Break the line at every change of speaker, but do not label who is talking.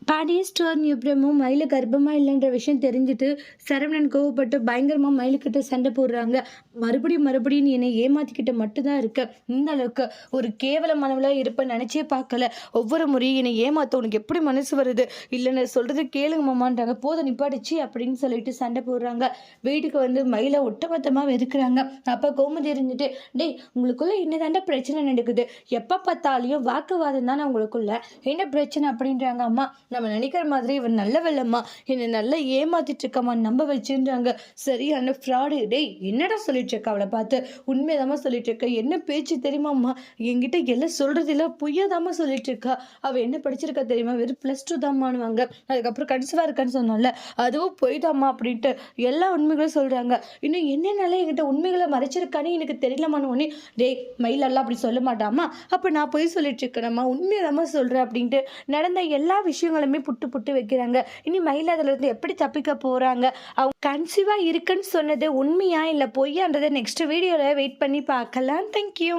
பாடியஸ்டர் அப்புறமும் மயில கர்ப்பமா இல்லைன்ற விஷயம் தெரிஞ்சுட்டு சரவணன் கோவப்பட்டு பயங்கரமா மயிலுக்கிட்ட சண்டை போடுறாங்க. மறுபடியும் நீ என்னை ஏமாத்திக்கிட்ட மட்டும்தான் இருக்க. இந்த அளவுக்கு ஒரு கேவலமானவளா இருப்ப நினைச்சே பார்க்கல. ஒவ்வொரு முறையும் என்னை ஏமாத்த உனக்கு எப்படி மனசு வருது? இல்லைன்னு சொல்றது கேளுங்க மாமான்றாங்க. போதும் நிப்பாடிச்சு அப்படின்னு சொல்லிட்டு சண்டை போடுறாங்க. வீட்டுக்கு வந்து மயிலை ஒட்டமொத்தமா வெறுக்கிறாங்க. அப்ப கோமதி இருந்துட்டு, டேய் உங்களுக்குள்ள என்னதாண்டா பிரச்சனை நடக்குது? எப்ப பார்த்தாலையும் வாக்குவாதம் தானே உங்களுக்குள்ள, என்ன பிரச்சனை அப்படின்றாங்க. அம்மா நம்ம நினைக்கிற மாதிரி இவன் நல்ல வெள்ளம்மா, என்னை நல்லா ஏமாத்திட்டு இருக்கம்மா, நம்ப வச்சுன்றாங்க. சரியான ஃப்ராடு. டேய் என்னடா சொல்லிட்டு இருக்க? அவளை பார்த்து உண்மையதாம்மா சொல்லிட்டு இருக்க. என்ன பேச்சு தெரியுமாம்மா? என்கிட்ட எல்லாம் சொல்றது இல்லை, பொய்யாதாம்மா சொல்லிட்டு இருக்கா. அவள் என்ன படிச்சிருக்கா தெரியுமா? வெறும் +2 தான்மானுவாங்க. அதுக்கப்புறம் கன்சீவா இருக்கான்னு சொன்னால அதுவும் போய்தாம்மா அப்படின்ட்டு எல்லா உண்மைகளும் சொல்றாங்க. இன்னும் என்னென்னால என்கிட்ட உண்மைகளை மறைச்சிருக்கானே எனக்கு தெரியலமான்னு ஒன்னே, டேய் மயிலெல்லாம் அப்படி சொல்ல மாட்டாமா, அப்ப நான் போய் சொல்லிட்டு இருக்கேனம்மா, உண்மையதாம்மா சொல்றேன் அப்படின்ட்டு நடந்த எல்லா விஷயங்களுமே புட்டு புட்டு வைக்கிறாங்க. இனி மயில் அதுல இருந்து எப்படி தப்பிக்க போறாங்க? அவங்க கன்சீவா இருக்குன்னு சொன்னது உண்மையா இல்ல பொய்யான்றதை நெக்ஸ்ட் வீடியோல வெயிட் பண்ணி பார்க்கலாம். தேங்க்யூ.